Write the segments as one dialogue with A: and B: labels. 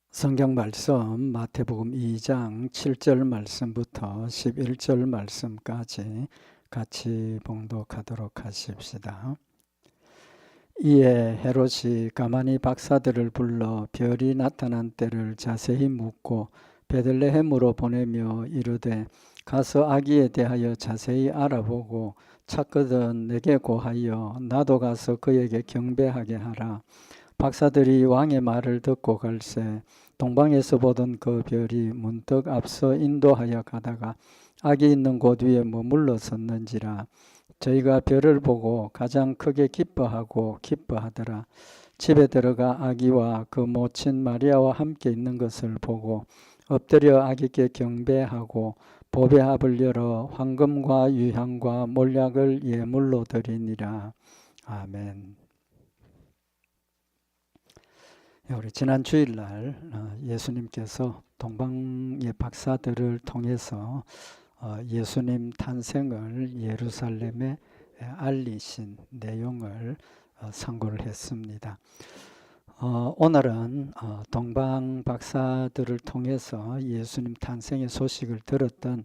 A: 성경 말씀 마태복음 2장 7절 말씀부터 11절 말씀까지 같이 봉독하도록 하십시다. 이에 헤롯이 가만히 박사들을 불러 별이 나타난 때를 자세히 묻고 베들레헴으로 보내며 이르되 가서 아기에 대하여 자세히 알아보고 찾거든 내게 고하여 나도 가서 그에게 경배하게 하라. 박사들이 왕의 말을 듣고 갈새 동방에서 보던 그 별이 문득 앞서 인도하여 가다가 아기 있는 곳 위에 머물러 섰는지라. 저희가 별을 보고 가장 크게 기뻐하더라. 집에 들어가 아기와 그 모친 마리아와 함께 있는 것을 보고 엎드려 아기께 경배하고 보배합을 열어 황금과 유향과 몰약을 예물로 드리니라. 아멘. 우리 지난 주일날 예수님께서 동방의 박사들을 통해서 예수님 탄생을 예루살렘에 알리신 내용을 상고를 했습니다. 오늘은 동방 박사들을 통해서 예수님 탄생의 소식을 들었던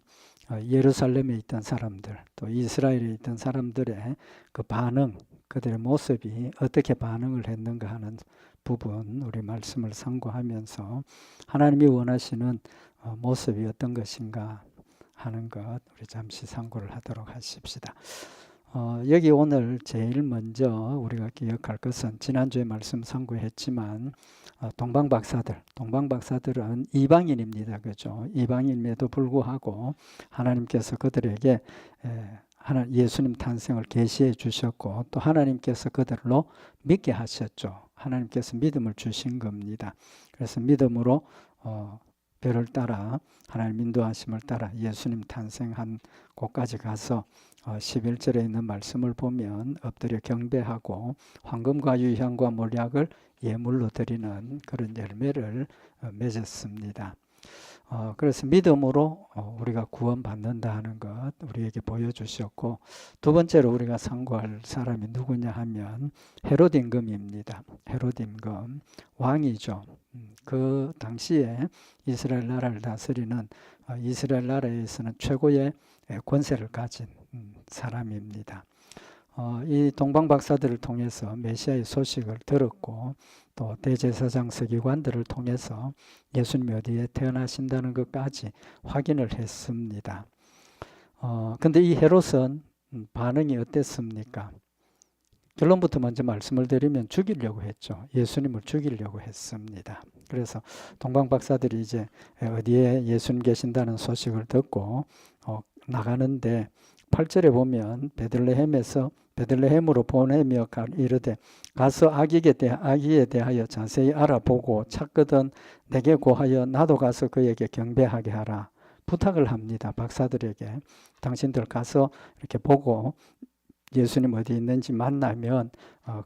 A: 예루살렘에 있던 사람들, 또 이스라엘에 있던 사람들의 그 반응, 그들의 모습이 어떻게 반응을 했는가 하는 부분, 우리 말씀을 상고하면서 하나님이 원하시는 모습이 어떤 것인가 하는 것 우리 잠시 상고를 하도록 하십시다. 여기 오늘 제일 먼저 우리가 기억할 것은 지난주에 말씀 상고했지만 동방박사들은 이방인입니다. 그죠? 이방인임에도 불구하고 하나님께서 그들에게 예수님 탄생을 계시해 주셨고 또 하나님께서 그들로 믿게 하셨죠. 하나님께서 믿음을 주신 겁니다. 그래서 믿음으로 별을 따라 하나님 인도하심을 따라 예수님 탄생한 곳까지 가서 11절에 있는 말씀을 보면 엎드려 경배하고 황금과 유향과 몰약을 예물로 드리는 그런 열매를 맺었습니다. 그래서 믿음으로 우리가 구원받는다 하는 것 우리에게 보여주셨고, 두 번째로 우리가 상고할 사람이 누구냐 하면 헤롯 임금입니다. 헤롯 임금 왕이죠. 그 당시에 이스라엘 나라를 다스리는 이스라엘 나라에서는 최고의 권세를 가진 사람입니다. 이 동방 박사들을 통해서 메시아의 소식을 들었고 또 대제사장 서기관들을 통해서 예수님이 어디에 태어나신다는 것까지 확인을 했습니다. 근데 이 헤롯은 반응이 어땠습니까? 결론부터 먼저 말씀을 드리면 죽이려고 했죠. 예수님을 죽이려고 했습니다. 그래서 동방 박사들이 이제 어디에 예수님 계신다는 소식을 듣고 나가는데 8절에 보면 베들레헴으로 보내며 이르되 가서 아기에 대하여 자세히 알아보고 찾거든 내게 고하여 나도 가서 그에게 경배하게 하라. 부탁을 합니다. 박사들에게. 당신들 가서 이렇게 보고 예수님 어디 있는지 만나면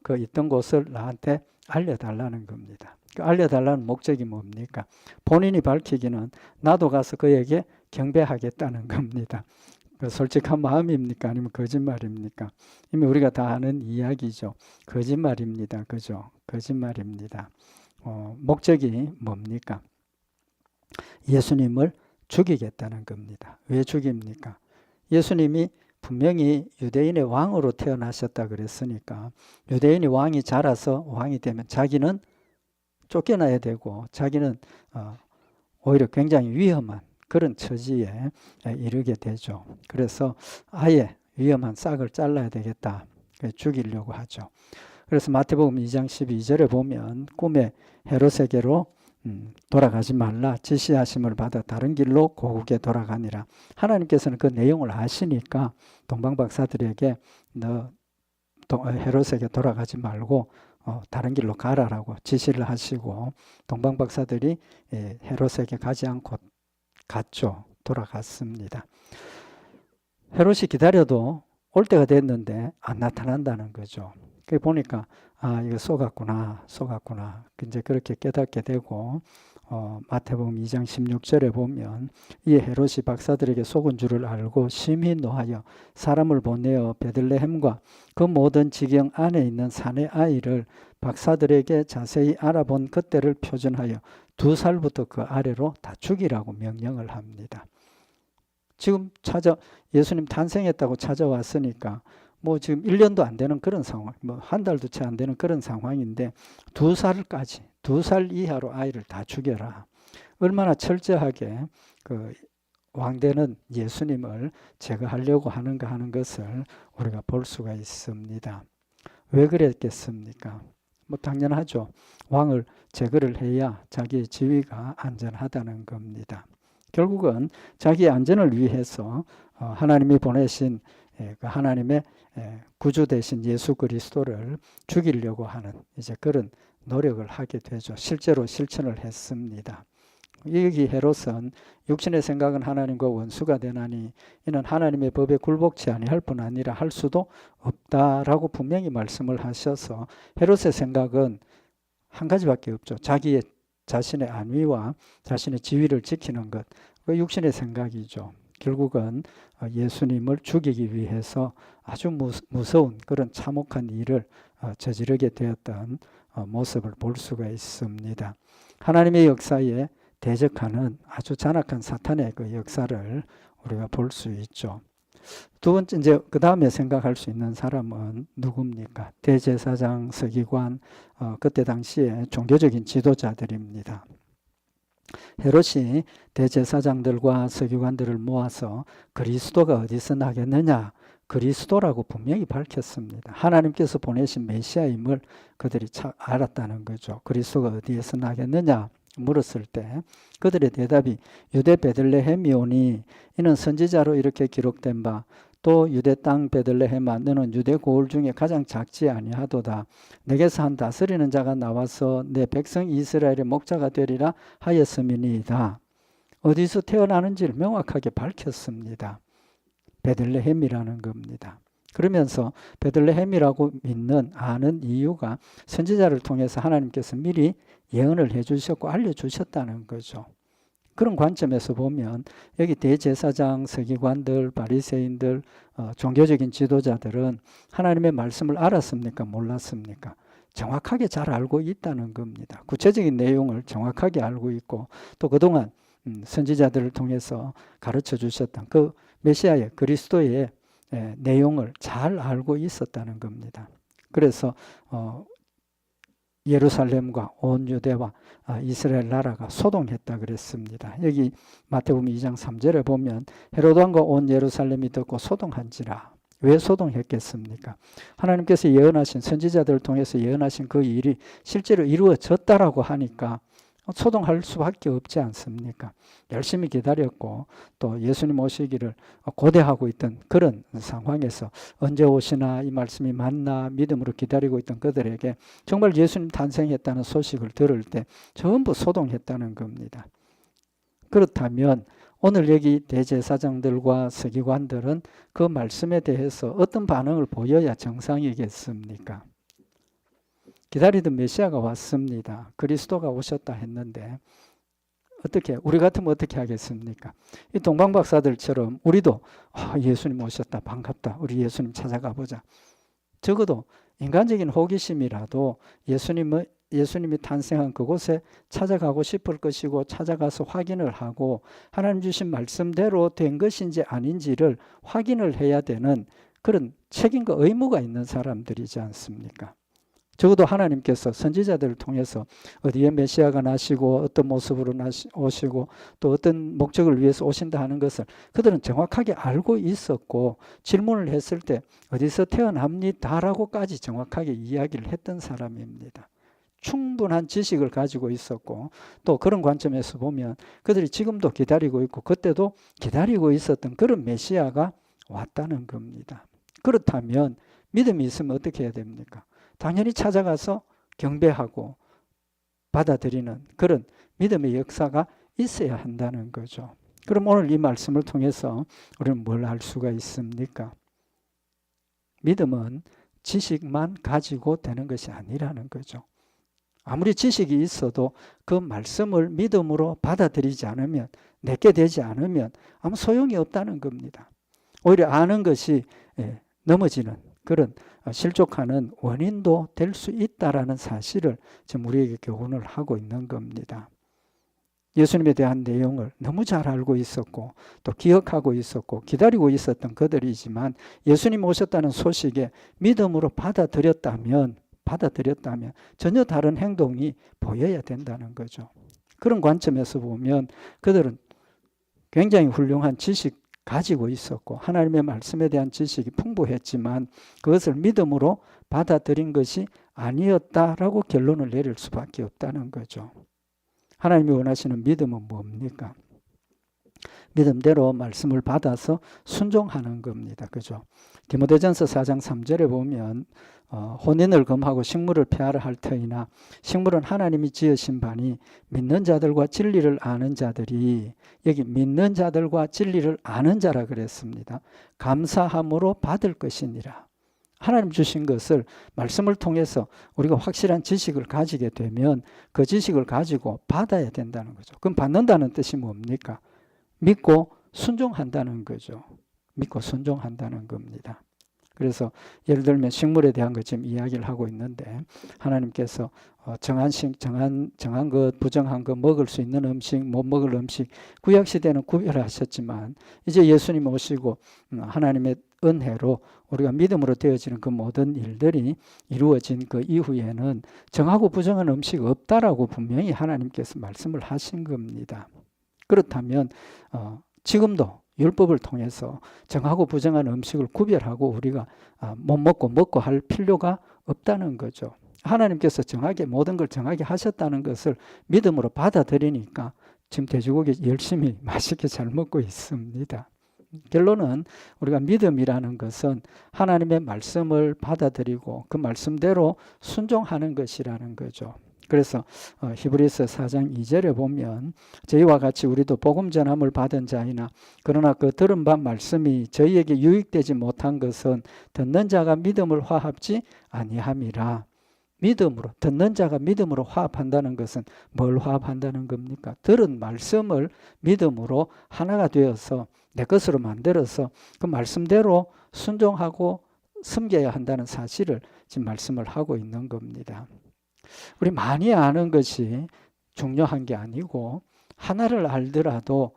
A: 그 있던 곳을 나한테 알려달라는 겁니다. 그 알려달라는 목적이 뭡니까? 본인이 밝히기는 나도 가서 그에게 경배하겠다는 겁니다. 그 솔직한 마음입니까? 아니면 거짓말입니까? 이미 우리가 다 아는 이야기죠. 거짓말입니다. 그죠? 거짓말입니다. 목적이 뭡니까? 예수님을 죽이겠다는 겁니다. 왜 죽입니까? 예수님이 분명히 유대인의 왕으로 태어나셨다 그랬으니까 유대인이 왕이 자라서 왕이 되면 자기는 쫓겨나야 되고 자기는 오히려 굉장히 위험한 그런 처지에 이르게 되죠. 그래서 아예 위험한 싹을 잘라야 되겠다. 죽이려고 하죠. 그래서 마태복음 2장 12절에 보면 꿈에 헤롯에게로 돌아가지 말라 지시하심을 받아 다른 길로 고국에 돌아가니라. 하나님께서는 그 내용을 아시니까 동방박사들에게 너 헤롯에게 돌아가지 말고 다른 길로 가라라고 지시를 하시고 동방박사들이 헤롯에게 가지 않고 갔죠. 돌아갔습니다. 헤롯이 기다려도 올 때가 됐는데 안 나타난다는 거죠. 그게 보니까 이거 속았구나. 이제 그렇게 깨닫게 되고 마태복음 2장 16절에 보면 이 헤롯이 박사들에게 속은 줄을 알고 심히 노하여 사람을 보내어 베들레헴과 그 모든 지경 안에 있는 사내 아이를 박사들에게 자세히 알아본 그때를 표준하여 2살부터 그 아래로 다 죽이라고 명령을 합니다. 지금 예수님 탄생했다고 찾아왔으니까 뭐 지금 1년도 안 되는 그런 상황, 뭐 한 달도 채 안 되는 그런 상황인데 2살까지, 2살 이하로 아이를 다 죽여라. 얼마나 철저하게 그 왕되는 예수님을 제거하려고 하는가 하는 것을 우리가 볼 수가 있습니다. 왜 그랬겠습니까? 뭐 당연하죠. 왕을 제거를 해야 자기의 지위가 안전하다는 겁니다. 결국은 자기의 안전을 위해서 하나님이 보내신 그 하나님의 구주 되신 예수 그리스도를 죽이려고 하는 이제 그런 노력을 하게 되죠. 실제로 실천을 했습니다. 여기 헤롯은 육신의 생각은 하나님과 원수가 되나니 이는 하나님의 법에 굴복치 아니할 뿐 아니라 할 수도 없다라고 분명히 말씀을 하셔서 헤롯의 생각은 한 가지밖에 없죠. 자신의 안위와 자신의 지위를 지키는 것, 그 육신의 생각이죠. 결국은 예수님을 죽이기 위해서 아주 무서운 그런 참혹한 일을 저지르게 되었던 모습을 볼 수가 있습니다. 하나님의 역사에 대적하는 아주 잔악한 사탄의 그 역사를 우리가 볼 수 있죠. 두 번째, 이제 그 다음에 생각할 수 있는 사람은 누굽니까? 대제사장, 서기관, 그때 당시에 종교적인 지도자들입니다. 헤롯이 대제사장들과 서기관들을 모아서 그리스도가 어디서 나겠느냐? 그리스도라고 분명히 밝혔습니다. 하나님께서 보내신 메시아임을 그들이 알았다는 거죠. 그리스도가 어디에서 나겠느냐? 물었을 때 그들의 대답이 유대 베들레헴이오니 이는 선지자로 이렇게 기록된 바 또 유대 땅 베들레헴아 너는 유대 고을 중에 가장 작지 아니하도다. 내게서 한 다스리는 자가 나와서 내 백성 이스라엘의 목자가 되리라 하였음이니이다. 어디서 태어나는지를 명확하게 밝혔습니다. 베들레헴이라는 겁니다. 그러면서 베들레헴이라고 아는 이유가 선지자를 통해서 하나님께서 미리 예언을 해주셨고 알려주셨다는 거죠. 그런 관점에서 보면 여기 대제사장, 서기관들, 바리새인들, 종교적인 지도자들은 하나님의 말씀을 알았습니까? 몰랐습니까? 정확하게 잘 알고 있다는 겁니다. 구체적인 내용을 정확하게 알고 있고 또 그동안 선지자들을 통해서 가르쳐 주셨던 그 메시아의 그리스도의 내용을 잘 알고 있었다는 겁니다. 그래서 예루살렘과 온 유대와 이스라엘 나라가 소동했다 그랬습니다. 여기 마태복음 2장 3절에 보면 헤롯 왕과 온 예루살렘이 듣고 소동한지라. 왜 소동했겠습니까? 하나님께서 예언하신 선지자들을 통해서 예언하신 그 일이 실제로 이루어졌다라고 하니까 소동할 수밖에 없지 않습니까? 열심히 기다렸고 또 예수님 오시기를 고대하고 있던 그런 상황에서 언제 오시나 이 말씀이 맞나 믿음으로 기다리고 있던 그들에게 정말 예수님 탄생했다는 소식을 들을 때 전부 소동했다는 겁니다. 그렇다면 오늘 여기 대제사장들과 서기관들은 그 말씀에 대해서 어떤 반응을 보여야 정상이겠습니까? 기다리던 메시아가 왔습니다. 그리스도가 오셨다 했는데 우리 같으면 어떻게 하겠습니까? 이 동방박사들처럼 우리도 예수님 오셨다 반갑다 우리 예수님 찾아가 보자. 적어도 인간적인 호기심이라도 예수님이 탄생한 그곳에 찾아가고 싶을 것이고 찾아가서 확인을 하고 하나님 주신 말씀대로 된 것인지 아닌지를 확인을 해야 되는 그런 책임과 의무가 있는 사람들이지 않습니까? 적어도 하나님께서 선지자들을 통해서 어디에 메시아가 나시고 어떤 모습으로 오시고 또 어떤 목적을 위해서 오신다 하는 것을 그들은 정확하게 알고 있었고 질문을 했을 때 어디서 태어납니다라고까지 정확하게 이야기를 했던 사람입니다. 충분한 지식을 가지고 있었고 또 그런 관점에서 보면 그들이 지금도 기다리고 있고 그때도 기다리고 있었던 그런 메시아가 왔다는 겁니다. 그렇다면 믿음이 있으면 어떻게 해야 됩니까? 당연히 찾아가서 경배하고 받아들이는 그런 믿음의 역사가 있어야 한다는 거죠. 그럼 오늘 이 말씀을 통해서 우리는 뭘 알 수가 있습니까? 믿음은 지식만 가지고 되는 것이 아니라는 거죠. 아무리 지식이 있어도 그 말씀을 믿음으로 받아들이지 않으면, 내게 되지 않으면 아무 소용이 없다는 겁니다. 오히려 아는 것이 넘어지는 그런 실족하는 원인도 될 수 있다라는 사실을 지금 우리에게 교훈을 하고 있는 겁니다. 예수님에 대한 내용을 너무 잘 알고 있었고 또 기억하고 있었고 기다리고 있었던 그들이지만 예수님 오셨다는 소식에 믿음으로 받아들였다면 전혀 다른 행동이 보여야 된다는 거죠. 그런 관점에서 보면 그들은 굉장히 훌륭한 지식 가지고 있었고 하나님의 말씀에 대한 지식이 풍부했지만 그것을 믿음으로 받아들인 것이 아니었다라고 결론을 내릴 수밖에 없다는 거죠. 하나님이 원하시는 믿음은 뭡니까? 믿음대로 말씀을 받아서 순종하는 겁니다. 그죠? 디모데전서 4장 3절에 보면 혼인을 금하고 식물을 폐하라 할 터이나 식물은 하나님이 지으신 바니 믿는 자들과 진리를 아는 자들이, 여기 믿는 자들과 진리를 아는 자라 그랬습니다. 감사함으로 받을 것이니라. 하나님 주신 것을 말씀을 통해서 우리가 확실한 지식을 가지게 되면 그 지식을 가지고 받아야 된다는 거죠. 그럼 받는다는 뜻이 뭡니까? 믿고 순종한다는 거죠. 믿고 순종한다는 겁니다. 그래서 예를 들면 식물에 대한 것 지금 이야기를 하고 있는데 하나님께서 정한 것, 부정한 것, 먹을 수 있는 음식, 못 먹을 음식 구약시대는 구별하셨지만 이제 예수님 오시고 하나님의 은혜로 우리가 믿음으로 되어지는 그 모든 일들이 이루어진 그 이후에는 정하고 부정한 음식 없다라고 분명히 하나님께서 말씀을 하신 겁니다. 그렇다면 지금도 율법을 통해서 정하고 부정한 음식을 구별하고 우리가 못 먹고 할 필요가 없다는 거죠. 하나님께서 모든 걸 정하게 하셨다는 것을 믿음으로 받아들이니까 지금 돼지고기 열심히 맛있게 잘 먹고 있습니다. 결론은 우리가 믿음이라는 것은 하나님의 말씀을 받아들이고 그 말씀대로 순종하는 것이라는 거죠. 그래서 히브리서 4장 2절에 보면 저희와 같이 우리도 복음 전함을 받은 자이나 그러나 그 들은 바 말씀이 저희에게 유익되지 못한 것은 듣는 자가 믿음을 화합지 아니함이라. 믿음으로, 듣는 자가 믿음으로 화합한다는 것은 뭘 화합한다는 겁니까? 들은 말씀을 믿음으로 하나가 되어서 내 것으로 만들어서 그 말씀대로 순종하고 섬겨야 한다는 사실을 지금 말씀을 하고 있는 겁니다. 우리 많이 아는 것이 중요한 게 아니고 하나를 알더라도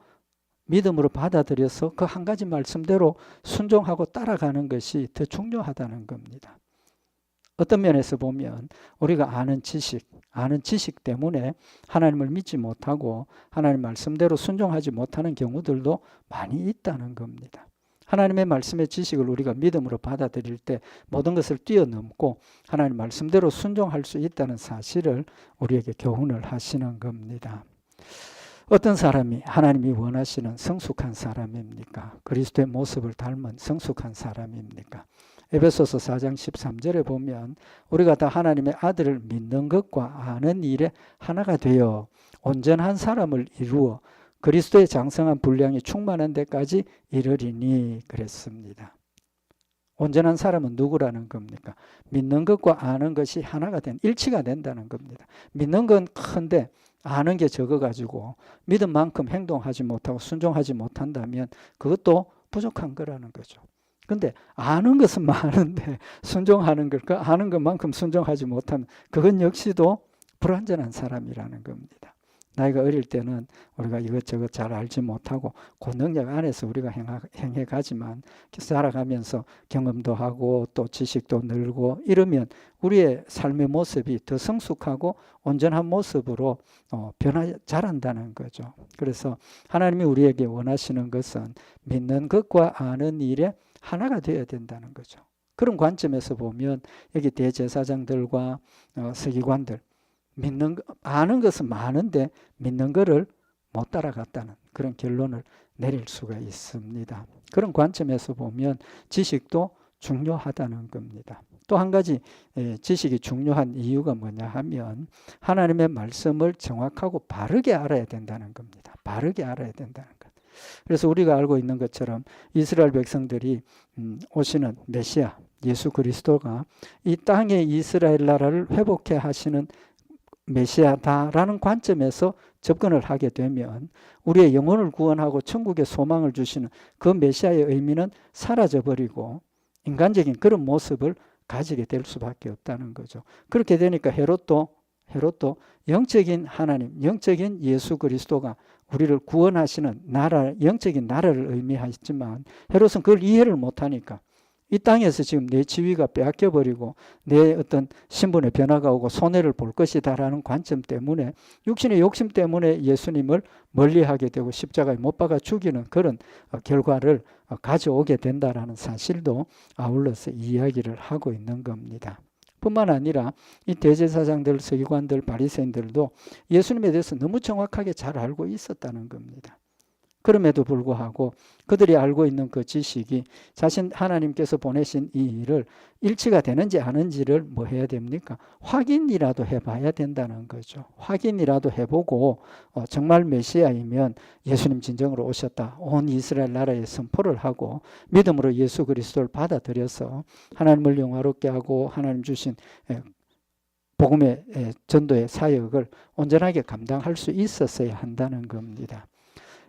A: 믿음으로 받아들여서 그 한 가지 말씀대로 순종하고 따라가는 것이 더 중요하다는 겁니다. 어떤 면에서 보면 우리가 아는 지식 때문에 하나님을 믿지 못하고 하나님 말씀대로 순종하지 못하는 경우들도 많이 있다는 겁니다. 하나님의 말씀의 지식을 우리가 믿음으로 받아들일 때 모든 것을 뛰어넘고 하나님 말씀대로 순종할 수 있다는 사실을 우리에게 교훈을 하시는 겁니다. 어떤 사람이 하나님이 원하시는 성숙한 사람입니까? 그리스도의 모습을 닮은 성숙한 사람입니까? 에베소서 4장 13절에 보면 우리가 다 하나님의 아들을 믿는 것과 아는 일에 하나가 되어 온전한 사람을 이루어 그리스도의 장성한 분량이 충만한 데까지 이르리니 그랬습니다. 온전한 사람은 누구라는 겁니까? 믿는 것과 아는 것이 하나가 일치가 된다는 겁니다. 믿는 건 큰데 아는 게 적어가지고 믿은 만큼 행동하지 못하고 순종하지 못한다면 그것도 부족한 거라는 거죠. 근데 아는 것은 많은데 순종하는 것, 그 아는 것만큼 순종하지 못하면 그건 역시도 불완전한 사람이라는 겁니다. 나이가 어릴 때는 우리가 이것저것 잘 알지 못하고 그 능력 안에서 우리가 행해가지만 살아가면서 경험도 하고 또 지식도 늘고 이러면 우리의 삶의 모습이 더 성숙하고 온전한 모습으로 자란다는 거죠. 그래서 하나님이 우리에게 원하시는 것은 믿는 것과 아는 일에 하나가 되어야 된다는 거죠. 그런 관점에서 보면 여기 대제사장들과 서기관들 아는 것은 많은데 믿는 것을 못 따라갔다는 그런 결론을 내릴 수가 있습니다. 그런 관점에서 보면 지식도 중요하다는 겁니다. 또 한 가지 지식이 중요한 이유가 뭐냐 하면 하나님의 말씀을 정확하고 바르게 알아야 된다는 겁니다. 바르게 알아야 된다는 것. 그래서 우리가 알고 있는 것처럼 이스라엘 백성들이 오시는 메시아 예수 그리스도가 이 땅의 이스라엘 나라를 회복해 하시는 메시아다라는 관점에서 접근을 하게 되면 우리의 영혼을 구원하고 천국의 소망을 주시는 그 메시아의 의미는 사라져버리고 인간적인 그런 모습을 가지게 될 수밖에 없다는 거죠. 그렇게 되니까 헤롯도 헤롯도 영적인 하나님, 영적인 예수 그리스도가 우리를 구원하시는 나라, 영적인 나라를 의미하지만 헤롯은 그걸 이해를 못하니까 이 땅에서 지금 내 지위가 빼앗겨버리고 내 어떤 신분의 변화가 오고 손해를 볼 것이다라는 관점 때문에 육신의 욕심 때문에 예수님을 멀리하게 되고 십자가에 못 박아 죽이는 그런 결과를 가져오게 된다라는 사실도 아울러서 이야기를 하고 있는 겁니다. 뿐만 아니라 이 대제사장들, 서기관들, 바리새인들도 예수님에 대해서 너무 정확하게 잘 알고 있었다는 겁니다. 그럼에도 불구하고 그들이 알고 있는 그 지식이 자신 하나님께서 보내신 이 일을 일치가 되는지 아닌지를 뭐 해야 됩니까? 확인이라도 해봐야 된다는 거죠. 확인이라도 해보고 정말 메시아이면 예수님 진정으로 오셨다. 온 이스라엘 나라에 선포를 하고 믿음으로 예수 그리스도를 받아들여서 하나님을 영화롭게 하고 하나님 주신 복음의 전도의 사역을 온전하게 감당할 수 있었어야 한다는 겁니다.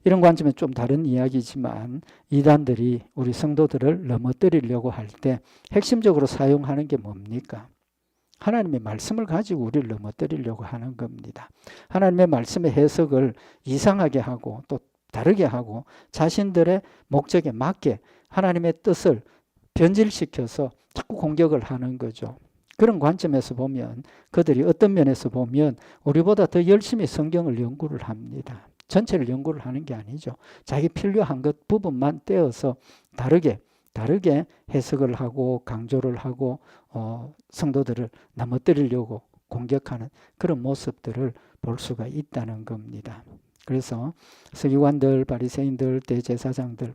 A: 이런 관점은 좀 다른 이야기지만 이단들이 우리 성도들을 넘어뜨리려고 할 때 핵심적으로 사용하는 게 뭡니까? 하나님의 말씀을 가지고 우리를 넘어뜨리려고 하는 겁니다. 하나님의 말씀의 해석을 이상하게 하고 또 다르게 하고 자신들의 목적에 맞게 하나님의 뜻을 변질시켜서 자꾸 공격을 하는 거죠. 그런 관점에서 보면 그들이 어떤 면에서 보면 우리보다 더 열심히 성경을 연구를 합니다. 전체를 연구를 하는 게 아니죠. 자기 필요한 것 부분만 떼어서 다르게 해석을 하고 강조를 하고 성도들을 넘어뜨리려고 공격하는 그런 모습들을 볼 수가 있다는 겁니다. 그래서 서기관들, 바리새인들, 대제사장들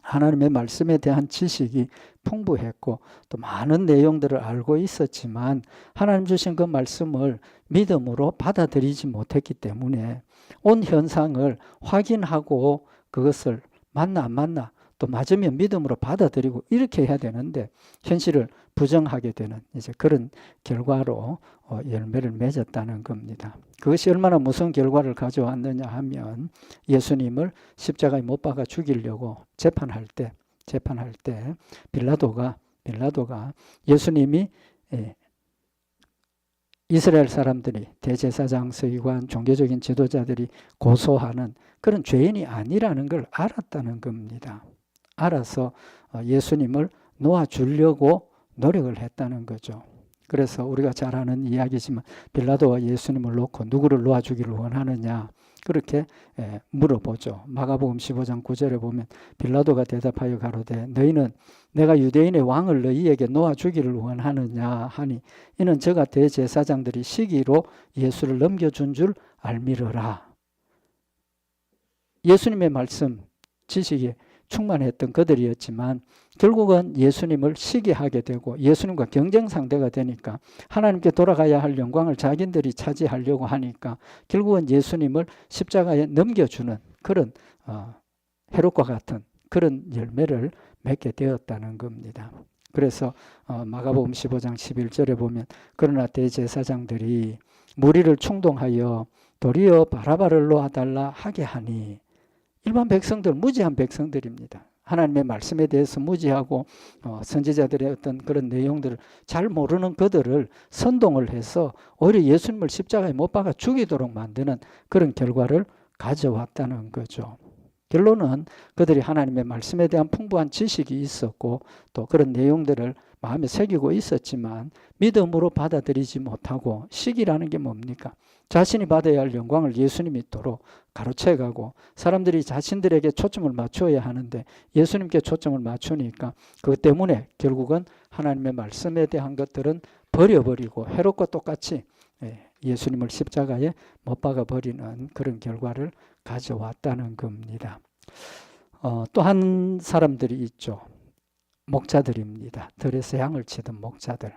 A: 하나님의 말씀에 대한 지식이 풍부했고 또 많은 내용들을 알고 있었지만 하나님 주신 그 말씀을 믿음으로 받아들이지 못했기 때문에 온 현상을 확인하고 그것을 맞나 안 맞나 또 맞으면 믿음으로 받아들이고 이렇게 해야 되는데 현실을 부정하게 되는 이제 그런 결과로 열매를 맺었다는 겁니다. 그것이 얼마나 무서운 결과를 가져왔느냐 하면 예수님을 십자가에 못 박아 죽이려고 재판할 때 빌라도가 예수님이 이스라엘 사람들이 대제사장, 서기관, 종교적인 지도자들이 고소하는 그런 죄인이 아니라는 걸 알았다는 겁니다. 알아서 예수님을 놓아주려고 노력을 했다는 거죠. 그래서 우리가 잘 아는 이야기지만 빌라도가 예수님을 놓고 누구를 놓아주기를 원하느냐 그렇게 물어보죠. 마가복음 15장 9절에 보면 빌라도가 대답하여 가로되 너희는 내가 유대인의 왕을 너희에게 놓아주기를 원하느냐 하니 이는 저가 대제사장들이 시기로 예수를 넘겨준 줄 알미르라. 예수님의 말씀 지식에 충만했던 그들이었지만 결국은 예수님을 시기하게 되고 예수님과 경쟁 상대가 되니까 하나님께 돌아가야 할 영광을 자기들이 차지하려고 하니까 결국은 예수님을 십자가에 넘겨주는 그런 헤롯과 같은 그런 열매를 맺게 되었다는 겁니다. 그래서 마가복음 15장 11절에 보면 그러나 대제사장들이 무리를 충동하여 도리어 바라바를 놓아달라 하게 하니 일반 백성들, 무지한 백성들입니다. 하나님의 말씀에 대해서 무지하고 선지자들의 어떤 그런 내용들을 잘 모르는 그들을 선동을 해서 오히려 예수님을 십자가에 못 박아 죽이도록 만드는 그런 결과를 가져왔다는 거죠. 결론은 그들이 하나님의 말씀에 대한 풍부한 지식이 있었고 또 그런 내용들을 마음에 새기고 있었지만 믿음으로 받아들이지 못하고 시기라는 게 뭡니까? 자신이 받아야 할 영광을 예수님이 있도록 가로채가고 사람들이 자신들에게 초점을 맞춰야 하는데 예수님께 초점을 맞추니까 그것 때문에 결국은 하나님의 말씀에 대한 것들은 버려버리고 헤롯과 똑같이 예수님을 십자가에 못 박아버리는 그런 결과를 가져왔다는 겁니다. 또 한 사람들이 있죠. 목자들입니다. 들에서 양을 치던 목자들.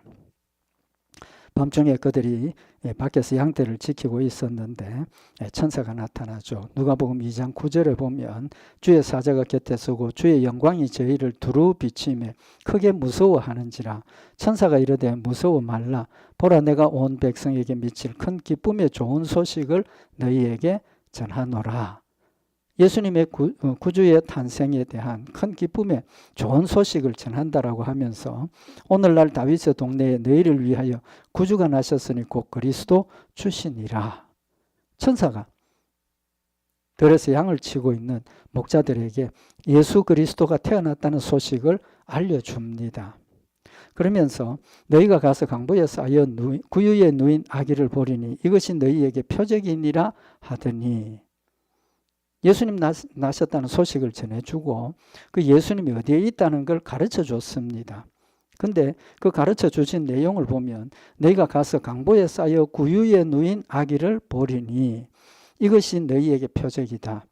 A: 밤중에 그들이 밖에서 양떼를 지키고 있었는데 천사가 나타나죠. 누가복음 2장 9절에 보면 주의 사자가 곁에 서고 주의 영광이 저희를 두루 비치며 크게 무서워하는지라 천사가 이르되 무서워 말라 보라 내가 온 백성에게 미칠 큰 기쁨의 좋은 소식을 너희에게 전하노라. 예수님의 구주의 탄생에 대한 큰 기쁨의 좋은 소식을 전한다라고 하면서 오늘날 다윗의 동네에 너희를 위하여 구주가 나셨으니 곧 그리스도 주시니라. 천사가 들에서 양을 치고 있는 목자들에게 예수 그리스도가 태어났다는 소식을 알려줍니다. 그러면서 너희가 가서 강보에 쌓여 구유에 누인 아기를 보리니 이것이 너희에게 표적이니라 하더니 예수님 나셨다는 소식을 전해주고 그 예수님이 어디에 있다는 걸 가르쳐 줬습니다. 근데 그 가르쳐 주신 내용을 보면 너희가 가서 강보에 쌓여 구유에 누인 아기를 보리니 이것이 너희에게 표적이다.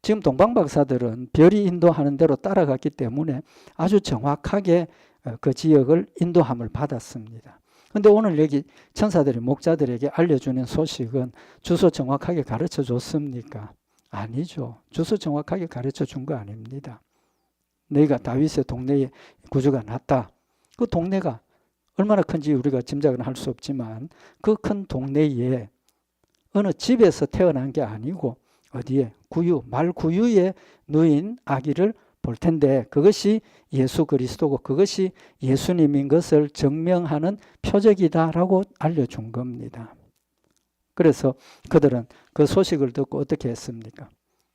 A: 지금 동방박사들은 별이 인도하는 대로 따라갔기 때문에 아주 정확하게 그 지역을 인도함을 받았습니다. 그런데 오늘 여기 천사들이 목자들에게 알려주는 소식은 주소 정확하게 가르쳐 줬습니까? 아니죠. 주소 정확하게 가르쳐 준 거 아닙니다. 너희가 다윗의 동네에 구주가 났다. 그 동네가 얼마나 큰지 우리가 짐작은 할 수 없지만 그 큰 동네에 어느 집에서 태어난 게 아니고 어디에 구유, 말 구유에 누인 아기를 볼 텐데 그것이 예수 그리스도고 그것이 예수님인 것을 증명하는 표적이다라고 알려준 겁니다. 그래서 그들은 그 소식을 듣고 어떻게 했습니까?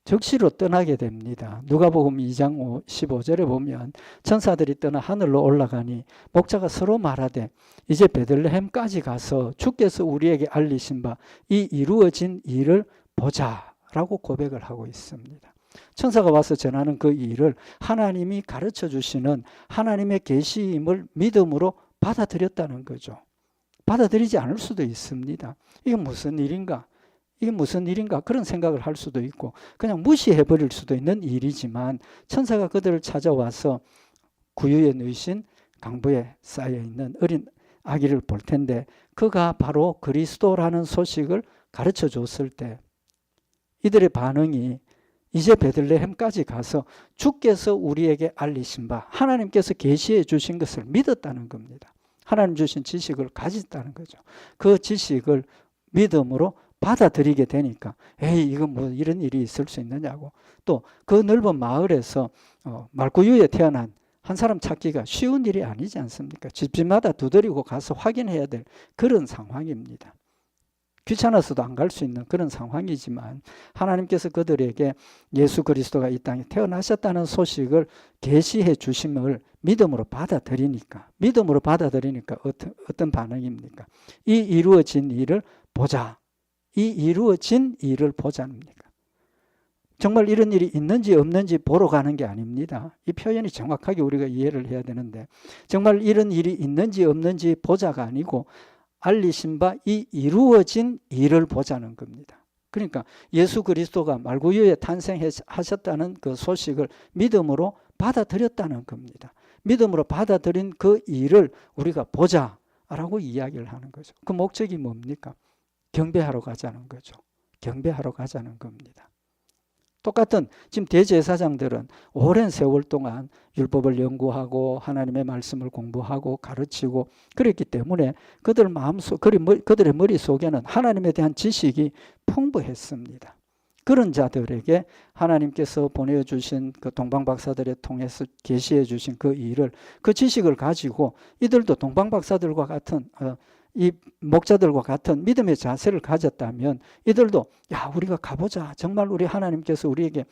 A: 즉시로 떠나게 됩니다. 누가복음 2장 15절에 보면 천사들이 떠나 하늘로 올라가니 목자가 서로 말하되 이제 베들레헴까지 가서 주께서 우리에게 알리신 바 이 이루어진 일을 보자라고 고백을 하고 있습니다. 천사가 와서 전하는 그 일을 하나님이 가르쳐 주시는 하나님의 계시임을 믿음으로 받아들였다는 거죠. 받아들이지 않을 수도 있습니다. 이게 무슨 일인가? 이게 무슨 일인가? 그런 생각을 할 수도 있고 그냥 무시해버릴 수도 있는 일이지만 천사가 그들을 찾아와서 구유에 누이신 강보에 쌓여있는 어린 아기를 볼 텐데 그가 바로 그리스도라는 소식을 가르쳐 줬을 때 이들의 반응이 이제 베들레헴까지 가서 주께서 우리에게 알리신 바 하나님께서 계시해 주신 것을 믿었다는 겁니다. 하나님 주신 지식을 가졌다는 거죠. 그 지식을 믿음으로 받아들이게 되니까 에이 이거 뭐 이런 일이 있을 수 있느냐고 또 그 넓은 마을에서 말구유에 태어난 한 사람 찾기가 쉬운 일이 아니지 않습니까? 집집마다 두드리고 가서 확인해야 될 그런 상황입니다. 귀찮아서도 안 갈 수 있는 그런 상황이지만 하나님께서 그들에게 예수 그리스도가 이 땅에 태어나셨다는 소식을 계시해 주심을 믿음으로 받아들이니까 어떤 반응입니까? 이 이루어진 일을 보자. 이 이루어진 일을 보자입니까? 정말 이런 일이 있는지 없는지 보러 가는 게 아닙니다. 이 표현이 정확하게 우리가 이해를 해야 되는데 정말 이런 일이 있는지 없는지 보자가 아니고 알리신 바 이 이루어진 일을 보자는 겁니다. 그러니까 예수 그리스도가 말구유에 탄생하셨다는 그 소식을 믿음으로 받아들였다는 겁니다. 믿음으로 받아들인 그 일을 우리가 보자라고 이야기를 하는 거죠. 그 목적이 뭡니까? 경배하러 가자는 거죠. 경배하러 가자는 겁니다. 똑같은 지금 대제사장들은 오랜 세월 동안 율법을 연구하고 하나님의 말씀을 공부하고 가르치고 그랬기 때문에 그들의 머릿속에는 하나님에 대한 지식이 풍부했습니다. 그런 자들에게 하나님께서 보내주신 그 동방박사들에 통해서 계시해 주신 그 일을 그 지식을 가지고 이들도 동방박사들과 같은 이 목자들과 같은 믿음의 자세를 가졌다면 이들도 야 우리가 가보자. 정말 우리 하나님께서 우리에게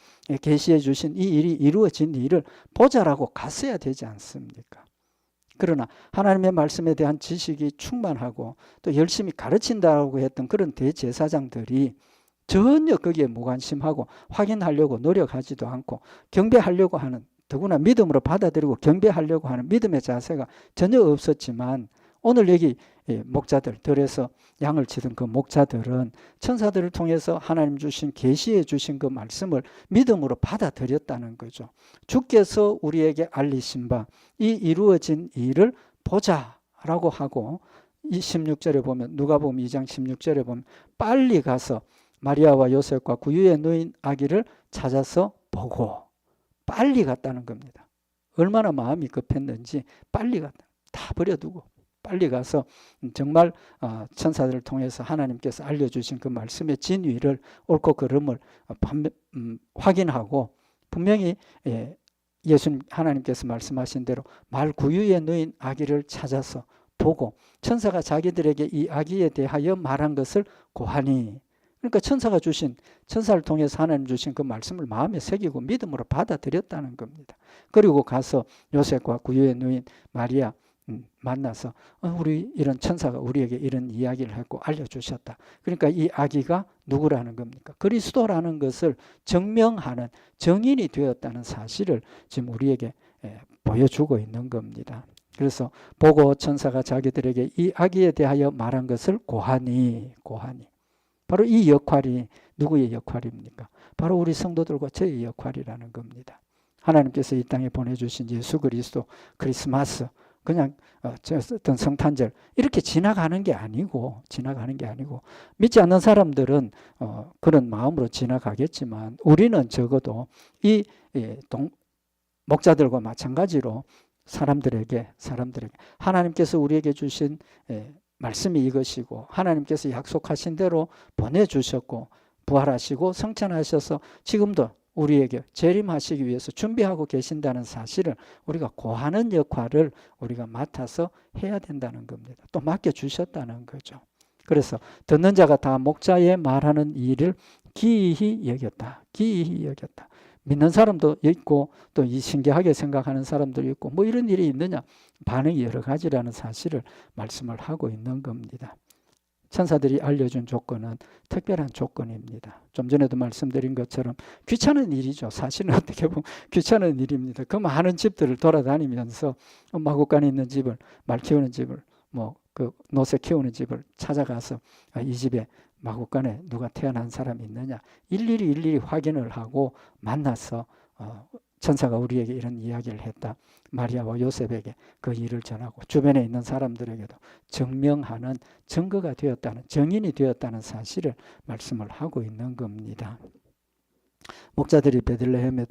A: 계시해 주신 이 일이 이루어진 일을 보자라고 갔어야 되지 않습니까? 그러나 하나님의 말씀에 대한 지식이 충만하고 또 열심히 가르친다고 했던 그런 대제사장들이 전혀 거기에 무관심하고 확인하려고 노력하지도 않고 경배하려고 하는 더구나 믿음으로 받아들이고 경배하려고 하는 믿음의 자세가 전혀 없었지만 오늘 여기 목자들 들에서 양을 치던 그 목자들은 천사들을 통해서 하나님 주신 계시해 주신 그 말씀을 믿음으로 받아들였다는 거죠. 주께서 우리에게 알리신 바 이 이루어진 일을 보자라고 하고 이 16절에 보면 누가복음 2장 16절에 보면 빨리 가서 마리아와 요셉과 구유에 누인 아기를 찾아서 보고 빨리 갔다는 겁니다. 얼마나 마음이 급했는지 빨리 갔다. 다 버려두고 빨리 가서 정말 천사들을 통해서 하나님께서 알려주신 그 말씀의 진위를 옳고 그름을 확인하고 분명히 예수님 하나님께서 말씀하신 대로 말 구유에 누인 아기를 찾아서 보고 천사가 자기들에게 이 아기에 대하여 말한 것을 고하니, 그러니까 천사를 통해서 하나님 주신 그 말씀을 마음에 새기고 믿음으로 받아들였다는 겁니다. 그리고 가서 요셉과 구유에 누인 마리아 만나서 우리 이런 천사가 우리에게 이런 이야기를 했고 알려주셨다. 그러니까 이 아기가 누구라는 겁니까? 그리스도라는 것을 증명하는 증인이 되었다는 사실을 지금 우리에게 보여주고 있는 겁니다. 그래서 보고 천사가 자기들에게 이 아기에 대하여 말한 것을 고하니 바로 이 역할이 누구의 역할입니까? 바로 우리 성도들과 저의 역할이라는 겁니다. 하나님께서 이 땅에 보내주신 예수 그리스도 크리스마스 그냥 어떤 성탄절 이렇게 지나가는 게 아니고 믿지 않는 사람들은 그런 마음으로 지나가겠지만 우리는 적어도 이 목자들과 마찬가지로 사람들에게 하나님께서 우리에게 주신 말씀이 이것이고 하나님께서 약속하신 대로 보내주셨고 부활하시고 성천하셔서 지금도 우리에게 재림하시기 위해서 준비하고 계신다는 사실을 우리가 고하는 역할을 우리가 맡아서 해야 된다는 겁니다. 또 맡겨주셨다는 거죠. 그래서 듣는 자가 다 목자의 말하는 일을 기이히 여겼다. 믿는 사람도 있고 또 이 신기하게 생각하는 사람도 있고 뭐 이런 일이 있느냐, 반응이 여러 가지라는 사실을 말씀을 하고 있는 겁니다. 천사들이 알려준 조건은 특별한 조건입니다. 좀 전에도 말씀드린 것처럼 귀찮은 일이죠. 사실은 어떻게 보면 귀찮은 일입니다. 그 많은 집들을 돌아다니면서 마구간에 있는 집을, 말 키우는 집을, 그 노새 키우는 집을 찾아가서 이 집에 마구간에 누가 태어난 사람이 있느냐 일일이 확인을 하고 만나서 천사가 우리에게 이런 이야기를 했다. 마리아와 요셉에게 그 일을 전하고 주변에 있는 사람들에게도 증명하는 증거가 되었다는, 증인이 되었다는 사실을 말씀을 하고 있는 겁니다. 목자들이 베들레헴에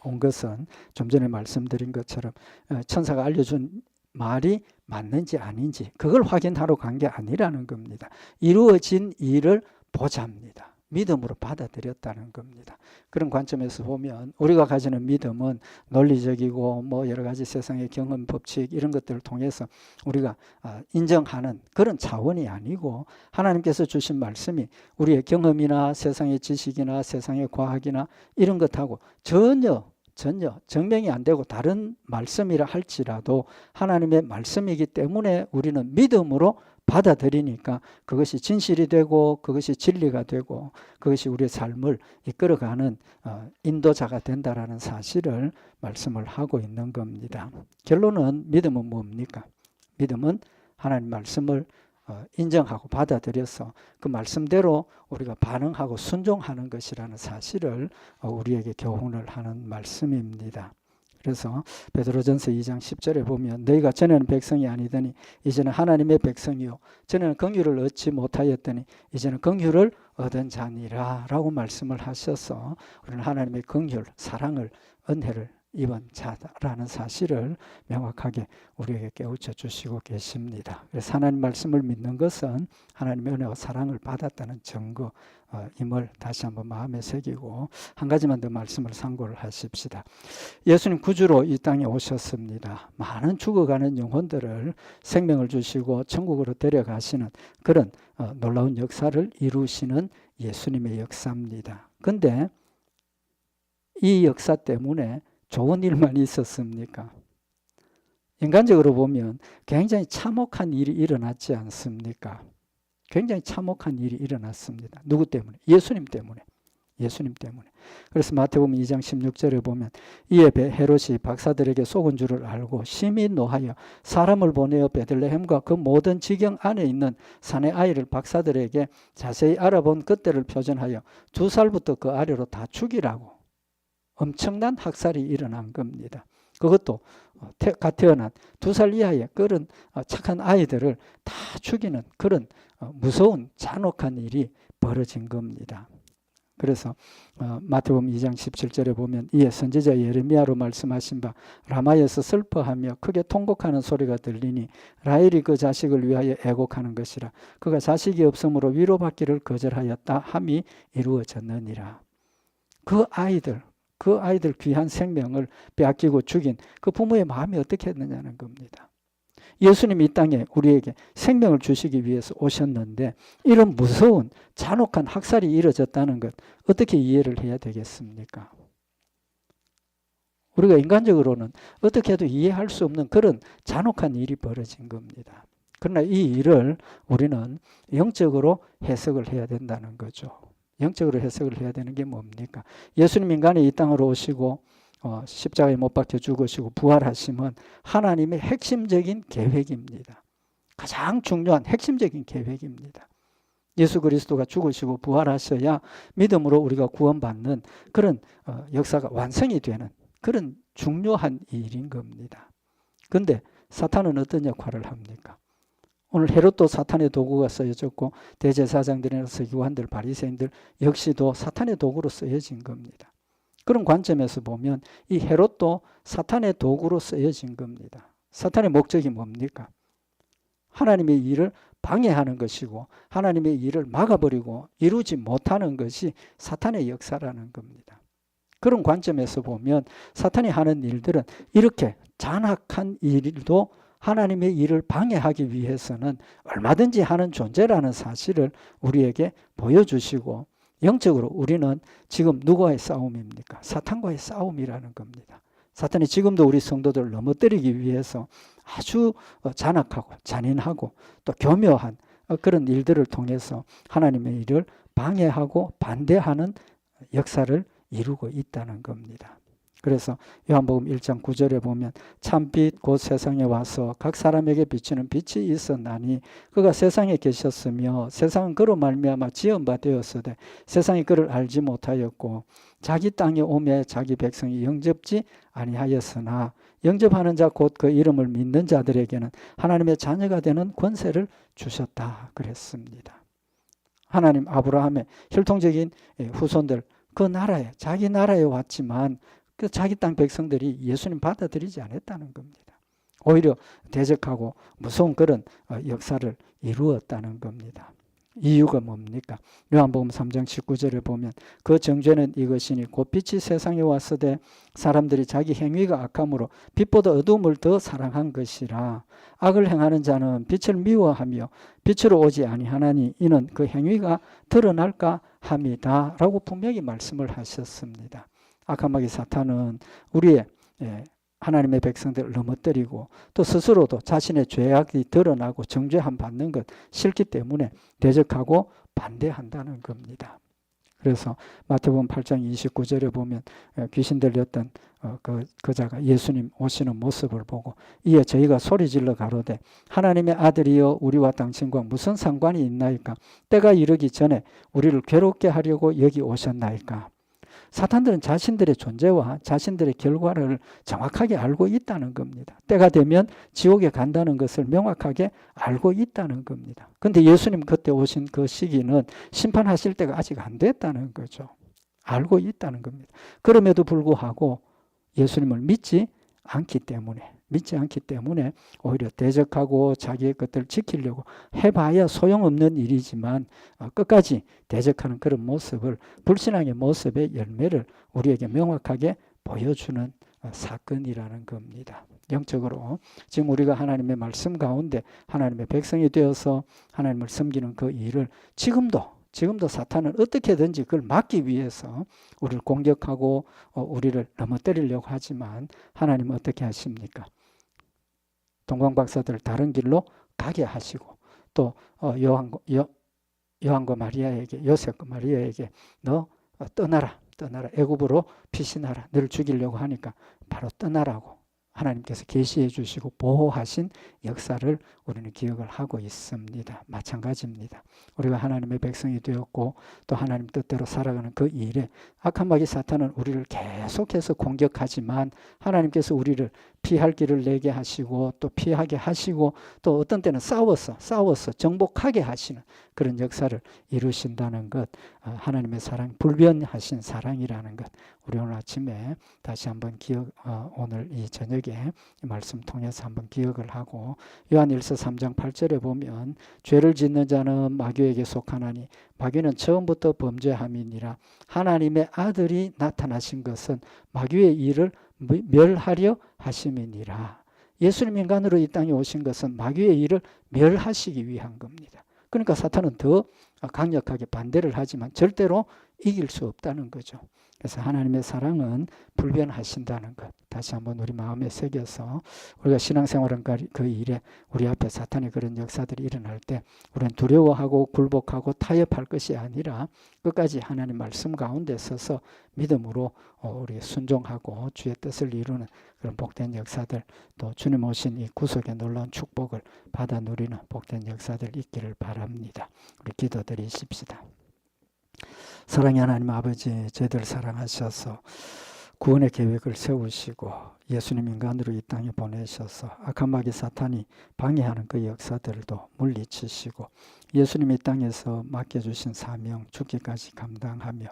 A: 온 것은 좀 전에 말씀드린 것처럼 천사가 알려준 말이 맞는지 아닌지 그걸 확인하러 간 게 아니라는 겁니다. 이루어진 일을 보자입니다. 믿음으로 받아들였다는 겁니다. 그런 관점에서 보면 우리가 가지는 믿음은 논리적이고 여러 가지 세상의 경험 법칙 이런 것들을 통해서 우리가 인정하는 그런 차원이 아니고 하나님께서 주신 말씀이 우리의 경험이나 세상의 지식이나 세상의 과학이나 이런 것하고 전혀 증명이 안 되고 다른 말씀이라 할지라도 하나님의 말씀이기 때문에 우리는 믿음으로 받아들이니까 그것이 진실이 되고 그것이 진리가 되고 그것이 우리의 삶을 이끌어가는 인도자가 된다라는 사실을 말씀을 하고 있는 겁니다. 결론은 믿음은 뭡니까? 믿음은 하나님 말씀을 인정하고 받아들여서 그 말씀대로 우리가 반응하고 순종하는 것이라는 사실을 우리에게 교훈을 하는 말씀입니다. 그래서 베드로전서 2장 10절에 보면 너희가 전에는 백성이 아니더니 이제는 하나님의 백성이요 전에는 긍휼을 얻지 못하였더니 이제는 긍휼을 얻은 자니라 라고 말씀을 하셔서 우리는 하나님의 긍휼, 사랑을, 은혜를 입은 자라는 사실을 명확하게 우리에게 깨우쳐 주시고 계십니다. 그래서 하나님 말씀을 믿는 것은 하나님의 은혜와 사랑을 받았다는 증거임을 다시 한번 마음에 새기고 한 가지만 더 말씀을 상고를 하십시다. 예수님 구주로 이 땅에 오셨습니다. 많은 죽어가는 영혼들을 생명을 주시고 천국으로 데려가시는 그런 놀라운 역사를 이루시는 예수님의 역사입니다. 그런데 이 역사 때문에 좋은 일만 있었습니까? 인간적으로 보면 굉장히 참혹한 일이 일어났지 않습니까? 굉장히 참혹한 일이 일어났습니다. 누구 때문에? 예수님 때문에. 그래서 마태복음 2장 16절에 보면 이에 헤롯이 박사들에게 속은 줄을 알고 심히 노하여 사람을 보내어 베들레헴과 그 모든 지경 안에 있는 사내 아이를 박사들에게 자세히 알아본 그때를 표전하여 2살부터 그 아래로 다 죽이라고 엄청난 학살이 일어난 겁니다. 그것도 갓 태어난 2살 이하의 그런 착한 아이들을 다 죽이는 그런 무서운 잔혹한 일이 벌어진 겁니다. 그래서 마태복음 2장 17절에 보면 이에 선지자 예레미야로 말씀하신 바 라마에서 슬퍼하며 크게 통곡하는 소리가 들리니 라헬이 그 자식을 위하여 애곡하는 것이라. 그가 자식이 없으므로 위로받기를 거절하였다 함이 이루어졌느니라. 그 아이들 귀한 생명을 빼앗기고 죽인 그 부모의 마음이 어떻게 했느냐는 겁니다. 예수님이 이 땅에 우리에게 생명을 주시기 위해서 오셨는데 이런 무서운 잔혹한 학살이 이루어졌다는 것 어떻게 이해를 해야 되겠습니까? 우리가 인간적으로는 어떻게 해도 이해할 수 없는 그런 잔혹한 일이 벌어진 겁니다. 그러나 이 일을 우리는 영적으로 해석을 해야 된다는 거죠. 영적으로 해석을 해야 되는 게 뭡니까? 예수님 인간이 이 땅으로 오시고 십자가에 못 박혀 죽으시고 부활하심은 하나님의 핵심적인 계획입니다. 가장 중요한 핵심적인 계획입니다. 예수 그리스도가 죽으시고 부활하셔야 믿음으로 우리가 구원받는 그런 역사가 완성이 되는 그런 중요한 일인 겁니다. 그런데 사탄은 어떤 역할을 합니까? 오늘 헤롯도 사탄의 도구가 쓰여졌고 대제사장들이나 서기관들, 바리새인들 역시도 사탄의 도구로 쓰여진 겁니다. 그런 관점에서 보면 이 헤롯도 사탄의 도구로 쓰여진 겁니다. 사탄의 목적이 뭡니까? 하나님의 일을 방해하는 것이고 하나님의 일을 막아버리고 이루지 못하는 것이 사탄의 역사라는 겁니다. 그런 관점에서 보면 사탄이 하는 일들은 이렇게 잔악한 일도 하나님의 일을 방해하기 위해서는 얼마든지 하는 존재라는 사실을 우리에게 보여주시고 영적으로 우리는 지금 누구와의 싸움입니까? 사탄과의 싸움이라는 겁니다. 사탄이 지금도 우리 성도들을 넘어뜨리기 위해서 아주 잔악하고 잔인하고 또 교묘한 그런 일들을 통해서 하나님의 일을 방해하고 반대하는 역사를 이루고 있다는 겁니다. 그래서 요한복음 1장 9절에 보면 참빛 곧 세상에 와서 각 사람에게 비추는 빛이 있었나니 그가 세상에 계셨으며 세상은 그로 말미암아 지은 바 되었으되 세상이 그를 알지 못하였고 자기 땅에 오매 자기 백성이 영접지 아니하였으나 영접하는 자 곧 그 이름을 믿는 자들에게는 하나님의 자녀가 되는 권세를 주셨다 그랬습니다. 하나님 아브라함의 혈통적인 후손들 그 나라에 자기 나라에 왔지만 그 자기 땅 백성들이 예수님 받아들이지 않았다는 겁니다. 오히려 대적하고 무서운 그런 역사를 이루었다는 겁니다. 이유가 뭡니까? 요한복음 3장 19절에 보면 그 정죄는 이것이니 곧 빛이 세상에 왔으되 사람들이 자기 행위가 악함으로 빛보다 어두움을 더 사랑한 것이라. 악을 행하는 자는 빛을 미워하며 빛으로 오지 아니하나니 이는 그 행위가 드러날까 함이다 라고 분명히 말씀을 하셨습니다. 악한 사탄은 우리의 하나님의 백성들을 넘어뜨리고 또 스스로도 자신의 죄악이 드러나고 정죄함 받는 것 싫기 때문에 대적하고 반대한다는 겁니다. 그래서 마태복음 8장 29절에 보면 귀신 들렸던 그 자가 예수님 오시는 모습을 보고 이에 저희가 소리질러 가로되 하나님의 아들이여 우리와 당신과 무슨 상관이 있나이까? 때가 이르기 전에 우리를 괴롭게 하려고 여기 오셨나이까? 사탄들은 자신들의 존재와 자신들의 결과를 정확하게 알고 있다는 겁니다. 때가 되면 지옥에 간다는 것을 명확하게 알고 있다는 겁니다. 그런데 예수님 그때 오신 그 시기는 심판하실 때가 아직 안 됐다는 거죠. 알고 있다는 겁니다. 그럼에도 불구하고 예수님을 믿지 않기 때문에 오히려 대적하고 자기의 것들을 지키려고 해봐야 소용없는 일이지만 끝까지 대적하는 그런 모습을 불신앙의 모습의 열매를 우리에게 명확하게 보여주는 사건이라는 겁니다. 영적으로 지금 우리가 하나님의 말씀 가운데 하나님의 백성이 되어서 하나님을 섬기는 그 일을 지금도 사탄은 어떻게든지 그걸 막기 위해서 우리를 공격하고 우리를 넘어뜨리려고 하지만 하나님은 어떻게 하십니까? 동방박사들을 다른 길로 가게 하시고 또 요한과 마리아에게 요셉과 마리아에게 너 떠나라 애굽으로 피신하라 너를 죽이려고 하니까 바로 떠나라고 하나님께서 계시해 주시고 보호하신 역사를 우리는 기억을 하고 있습니다. 마찬가지입니다. 우리가 하나님의 백성이 되었고 또 하나님 뜻대로 살아가는 그 일에 악한 마귀 사탄은 우리를 계속해서 공격하지만 하나님께서 우리를 피할 길을 내게 하시고 또 피하게 하시고 또 어떤 때는 싸워서 정복하게 하시는 그런 역사를 이루신다는 것, 하나님의 사랑, 불변하신 사랑이라는 것, 우리 오늘 아침에 다시 한번 오늘 이 저녁에 이 말씀 통해서 한번 기억을 하고, 요한일서 3장 8절에 보면 죄를 짓는 자는 마귀에게 속하나니 마귀는 처음부터 범죄함이니라. 하나님의 아들이 나타나신 것은 마귀의 일을 멸하려 하심이니라. 예수님 인간으로 이 땅에 오신 것은 마귀의 일을 멸하시기 위한 겁니다. 그러니까 사탄은 더 강력하게 반대를 하지만 절대로 이길 수 없다는 거죠. 그래서 하나님의 사랑은 불변하신다는 것, 다시 한번 우리 마음에 새겨서 우리가 신앙생활은 그 일에 우리 앞에 사탄의 그런 역사들이 일어날 때 우리는 두려워하고 굴복하고 타협할 것이 아니라 끝까지 하나님 말씀 가운데 서서 믿음으로 우리 순종하고 주의 뜻을 이루는 그런 복된 역사들, 또 주님 오신 이 구속의 놀라운 축복을 받아 누리는 복된 역사들 있기를 바랍니다. 우리 기도드리십시다. 사랑의 하나님 아버지, 저희들 사랑하셔서 구원의 계획을 세우시고 예수님 인간으로 이 땅에 보내셔서 악한 마귀 사탄이 방해하는 그 역사들도 물리치시고 예수님 이 땅에서 맡겨주신 사명 죽기까지 감당하며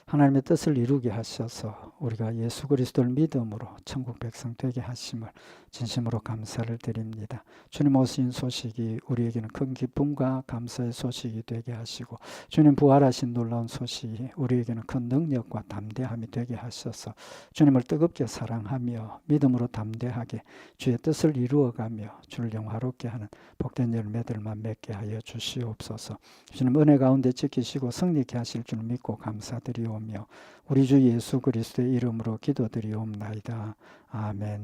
A: 하나님의 뜻을 이루게 하셔서 우리가 예수 그리스도를 믿음으로 천국 백성 되게 하심을 진심으로 감사를 드립니다. 주님 오신 소식이 우리에게는 큰 기쁨과 감사의 소식이 되게 하시고 주님 부활하신 놀라운 소식이 우리에게는 큰 능력과 담대함이 되게 하셔서 주님을 뜨겁게 사랑하며 믿음으로 담대하게 주의 뜻을 이루어가며 주를 영화롭게 하는 복된 열매들만 맺게 하여 주시옵소서. 주님 은혜 가운데 지키시고 승리케 하실 줄 믿고 감사드리오며 우리 주 예수 그리스도의 이름으로 기도드리옵나이다. 아멘.